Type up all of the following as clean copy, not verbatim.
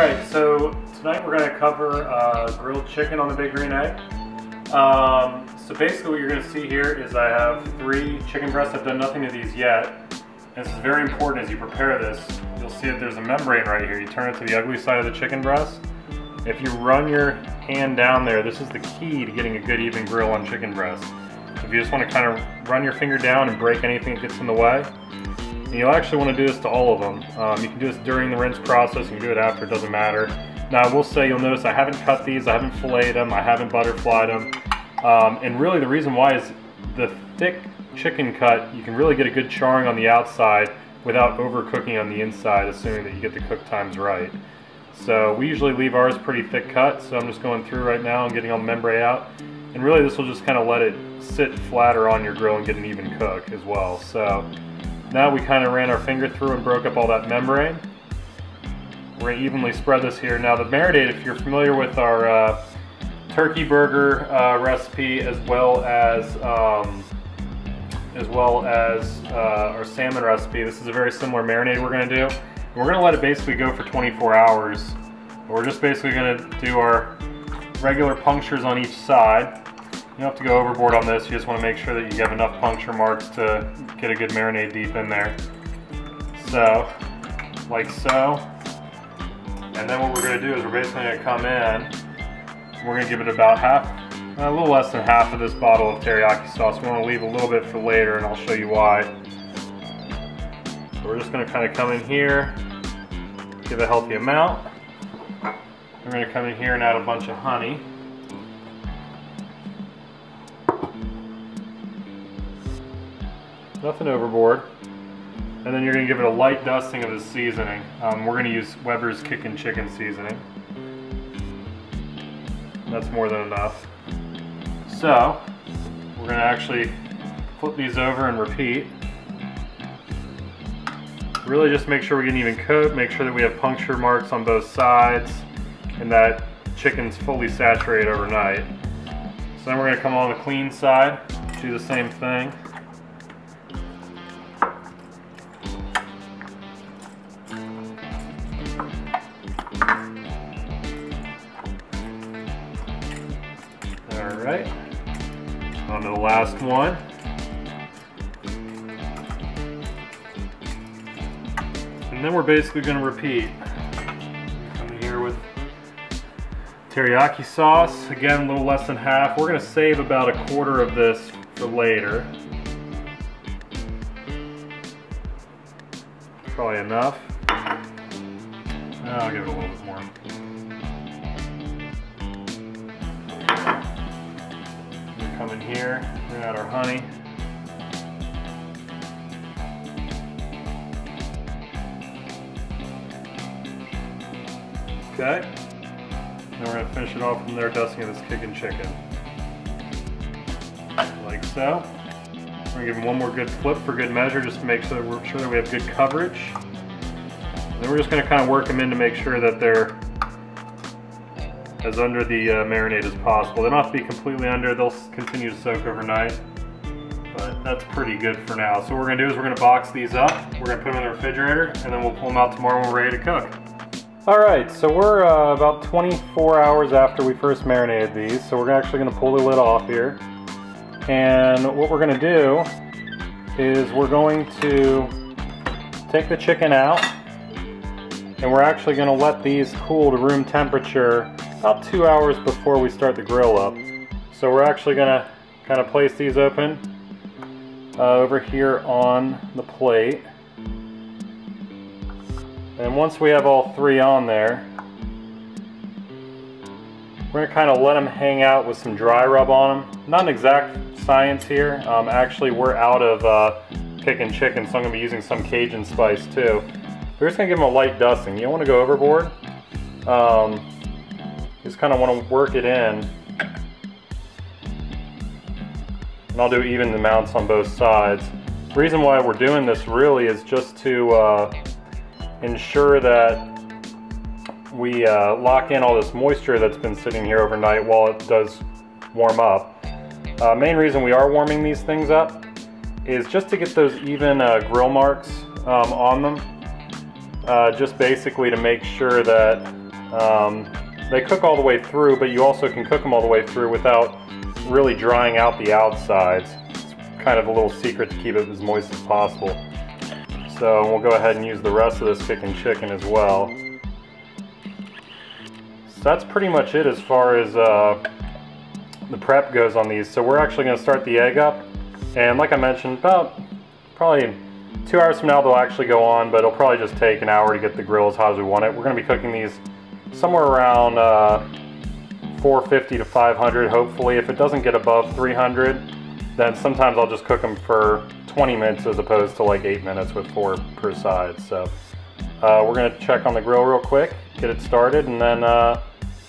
Alright, so tonight we're going to cover grilled chicken on the big green egg. So basically what you're going to see here is I have 3 chicken breasts. I've done nothing to these yet. And this is very important as you prepare this. You'll see that there's a membrane right here. You turn it to the ugly side of the chicken breast. If you run your hand down there, this is the key to getting a good even grill on chicken breast. If you just want to kind of run your finger down and break anything that gets in the way. And you'll actually want to do this to all of them. You can do this during the rinse process, you can do it after, it doesn't matter. Now I will say, you'll notice I haven't cut these, I haven't filleted them, I haven't butterflied them. And really the reason why is the thick chicken cut, you can really get a good charring on the outside without overcooking on the inside, assuming that you get the cook times right. So we usually leave ours pretty thick cut, so I'm just going through right now and getting all the membrane out. And really this will just kind of let it sit flatter on your grill and get an even cook as well. So now we kind of ran our finger through and broke up all that membrane. We're going to evenly spread this here. Now the marinade, if you're familiar with our turkey burger recipe as well as our salmon recipe, this is a very similar marinade we're going to do. And we're going to let it basically go for 24 hours. We're just basically going to do our regular punctures on each side. You don't have to go overboard on this, you just want to make sure that you have enough puncture marks to get a good marinade deep in there. So, like so. And then what we're going to do is we're basically going to come in, we're going to give it about a little less than half of this bottle of teriyaki sauce. We want to leave a little bit for later and I'll show you why. So we're just going to kind of come in here, give a healthy amount. We're going to come in here and add a bunch of honey. Nothing overboard. And then you're going to give it a light dusting of the seasoning. We're going to use Weber's Kickin' Chicken seasoning. That's more than enough. So, we're going to actually flip these over and repeat. Really just make sure we get an even coat, make sure that we have puncture marks on both sides, and that chicken's fully saturated overnight. So then we're going to come on the clean side, do the same thing. Alright, on to the last one. And then we're basically going to repeat. Coming here with teriyaki sauce, again a little less than half. We're going to save about 1/4 of this for later. Probably enough. I'll give it a little bit more. Come in here, bring out our honey. Okay, then we're going to finish it off from there, dusting of this kickin' chicken. Like so. We're going to give them one more good flip for good measure, just to make sure that we have good coverage. And then we're just going to kind of work them in to make sure that they're as under the marinade as possible. They don't have to be completely under, they'll continue to soak overnight, but that's pretty good for now. So what we're going to do is we're going to box these up, we're going to put them in the refrigerator, and then we'll pull them out tomorrow when we're ready to cook. Alright, so we're about 24 hours after we first marinated these, so we're actually going to pull the lid off here. And what we're going to do is we're going to take the chicken out, and we're actually going to let these cool to room temperature about 2 hours before we start the grill up. So we're actually going to kind of place these open over here on the plate. And once we have all 3 on there, we're going to kind of let them hang out with some dry rub on them. Not an exact science here. Actually, we're out of kickin' chicken, so I'm going to be using some Cajun spice too. We're just going to give them a light dusting. You don't want to go overboard. Just kind of want to work it in. And I'll do even amounts on both sides. The reason why we're doing this really is just to ensure that we lock in all this moisture that's been sitting here overnight while it does warm up. Main reason we are warming these things up is just to get those even grill marks on them. Just basically to make sure that They cook all the way through, but you also can cook them all the way through without really drying out the outsides. It's kind of a little secret to keep it as moist as possible. So we'll go ahead and use the rest of this kicking chicken as well. So that's pretty much it as far as the prep goes on these. So we're actually going to start the egg up, and like I mentioned, about probably 2 hours from now they'll actually go on, but it'll probably just take an hour to get the grill as hot as we want it. We're going to be cooking these somewhere around 450 to 500 hopefully. If it doesn't get above 300, then sometimes I'll just cook them for 20 minutes as opposed to like 8 minutes with 4 per side. So we're going to check on the grill real quick, get it started, and then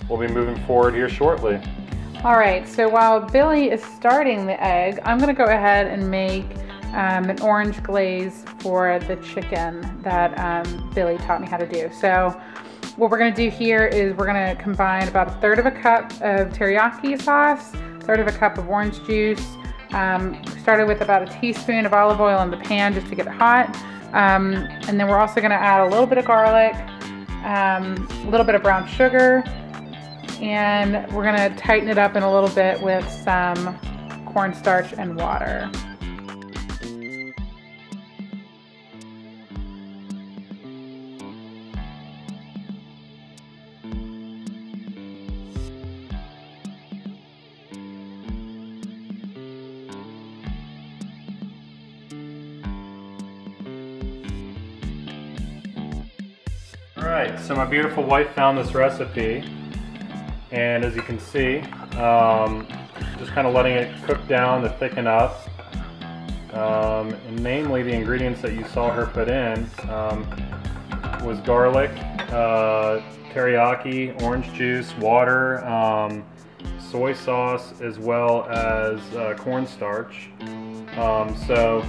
we'll be moving forward here shortly. All right, so while Billy is starting the egg, I'm going to go ahead and make an orange glaze for the chicken that Billy taught me how to do. So what we're going to do here is we're going to combine about 1/3 of a cup of teriyaki sauce, 1/3 of a cup of orange juice. Started with about a teaspoon of olive oil in the pan just to get it hot. And then we're also going to add a little bit of garlic, a little bit of brown sugar, and we're going to tighten it up in a little bit with some cornstarch and water. Alright, so my beautiful wife found this recipe, and as you can see, just kind of letting it cook down to thicken up, and mainly the ingredients that you saw her put in was garlic, teriyaki, orange juice, water, soy sauce, as well as cornstarch. So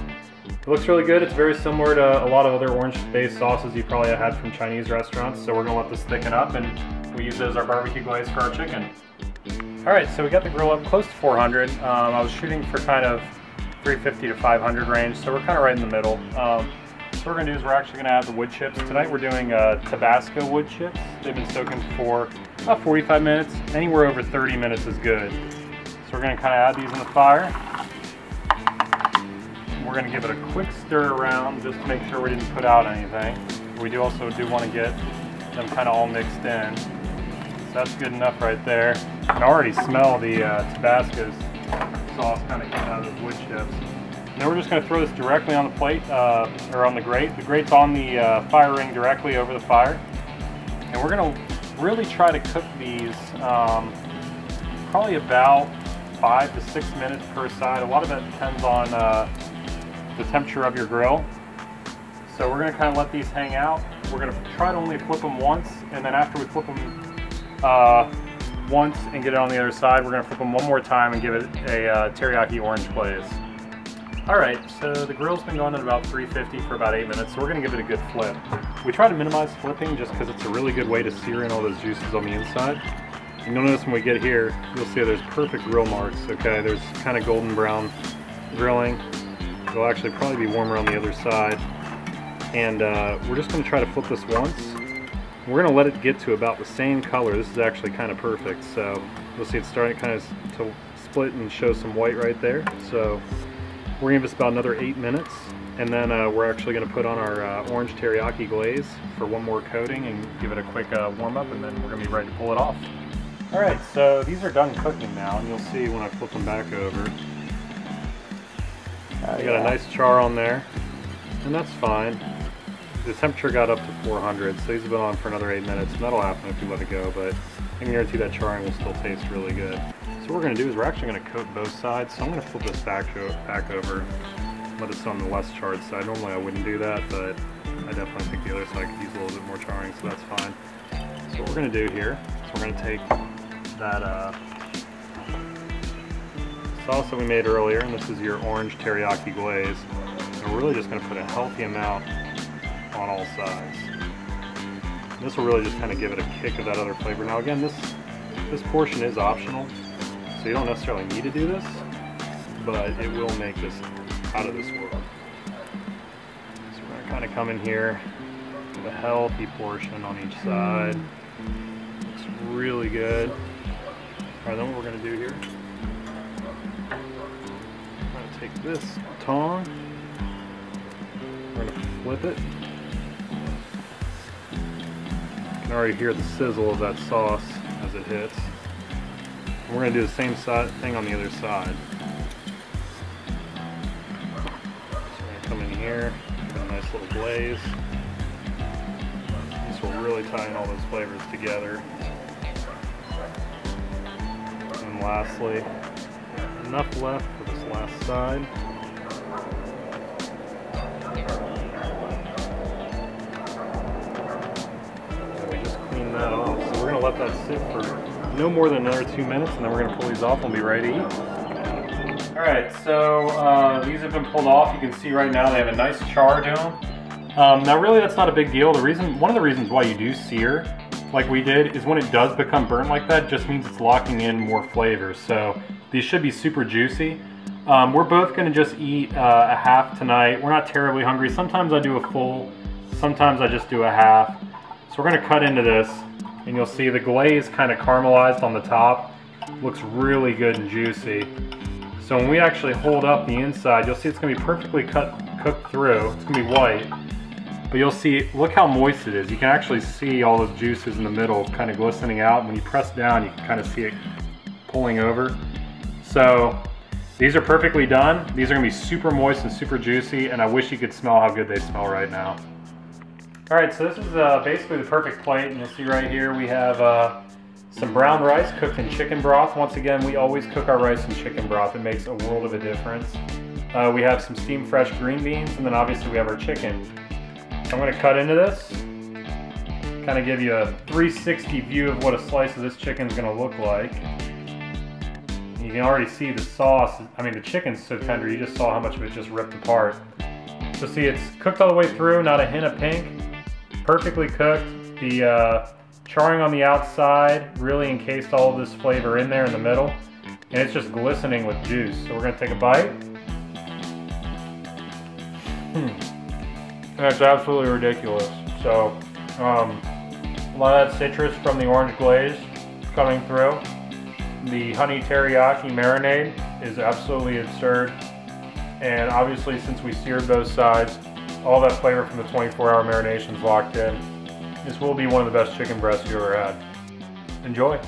it looks really good. It's very similar to a lot of other orange-based sauces you probably had from Chinese restaurants. So we're going to let this thicken up, and we use it as our barbecue glaze for our chicken. Alright, so we got the grill up close to 400. I was shooting for kind of 350 to 500 range, so we're kind of right in the middle. So what we're going to do is we're actually going to add the wood chips. Tonight we're doing Tabasco wood chips. They've been soaking for about 45 minutes. Anywhere over 30 minutes is good. So we're going to kind of add these in the fire. We're going to give it a quick stir around just to make sure we didn't put out anything. We also do want to get them kind of all mixed in. So that's good enough right there. You can already smell the Tabasco sauce kind of coming out of those wood chips. Now we're just going to throw this directly on the plate, or on the grate. The grate's on the fire ring directly over the fire. And we're going to really try to cook these probably about 5 to 6 minutes per side. A lot of that depends on the temperature of your grill. So we're going to kind of let these hang out. We're going to try to only flip them once, and then after we flip them once and get it on the other side, we're going to flip them one more time and give it a teriyaki orange glaze. Alright, so the grill's been going at about 350 for about 8 minutes, so we're going to give it a good flip. We try to minimize flipping just because it's a really good way to sear in all those juices on the inside. And you'll notice when we get here, you'll see there's perfect grill marks, okay? There's kind of golden brown grilling. It'll actually probably be warmer on the other side. And we're just going to try to flip this once. We're going to let it get to about the same color. This is actually kind of perfect. So you'll see it's starting kind of to split and show some white right there. So we're going to give this about another 8 minutes. And then we're actually going to put on our orange teriyaki glaze for one more coating and give it a quick warm up, and then we're going to be ready to pull it off. Alright, so these are done cooking now, and you'll see when I flip them back over. You got a nice char on there, and that's fine. The temperature got up to 400, so these have been on for another 8 minutes, and that'll happen if you let it go, but I can guarantee that charring will still taste really good. So what we're going to do is we're actually going to coat both sides, so I'm going to flip this back over, let it sit on the less charred side. Normally I wouldn't do that, but I definitely think the other side could use a little bit more charring, so that's fine. So what we're going to do here is we're going to take that sauce that we made earlier, and this is your orange teriyaki glaze, and we're really just going to put a healthy amount on all sides. And this will really just kind of give it a kick of that other flavor. Now again, this portion is optional, so you don't necessarily need to do this, but it will make this out of this world. So we're going to kind of come in here with a healthy portion on each side. really good. All right, then what we're gonna do here, I'm gonna take this tong, we're gonna flip it. You can already hear the sizzle of that sauce as it hits. And we're gonna do the same thing on the other side. So we're gonna come in here, get a nice little glaze. This will really tie in all those flavors together. And lastly, enough left for this last side. And we just clean that off. So we're gonna let that sit for no more than another 2 minutes, and then we're gonna pull these off and we'll be ready to eat. All right, so these have been pulled off. You can see right now they have a nice char to them. Now really that's not a big deal. One of the reasons why you do sear, like we did, is when it does become burnt like that, just means it's locking in more flavors. So these should be super juicy. We're both gonna just eat a half tonight. We're not terribly hungry. Sometimes I do a full, sometimes I just do a half. So we're gonna cut into this, and you'll see the glaze kind of caramelized on the top. Looks really good and juicy. So when we actually hold up the inside, you'll see it's gonna be perfectly cooked through. It's gonna be white. But you'll see, look how moist it is. You can actually see all those juices in the middle kind of glistening out. When you press down, you can kind of see it pulling over. So these are perfectly done. These are gonna be super moist and super juicy, and I wish you could smell how good they smell right now. All right, so this is basically the perfect plate, and you'll see right here we have some brown rice cooked in chicken broth. Once again, we always cook our rice in chicken broth. It makes a world of a difference. We have some steamed fresh green beans, and then obviously we have our chicken. I'm going to cut into this, kind of give you a 360 view of what a slice of this chicken is going to look like. You can already see the sauce, I mean the chicken's so tender, you just saw how much of it just ripped apart. So see, it's cooked all the way through, not a hint of pink, perfectly cooked. The charring on the outside really encased all of this flavor in there in the middle, and it's just glistening with juice. So we're going to take a bite. That's absolutely ridiculous. So, a lot of that citrus from the orange glaze coming through. The honey teriyaki marinade is absolutely absurd. And obviously, since we seared both sides, all that flavor from the 24-hour marination is locked in. This will be one of the best chicken breasts you ever had. Enjoy.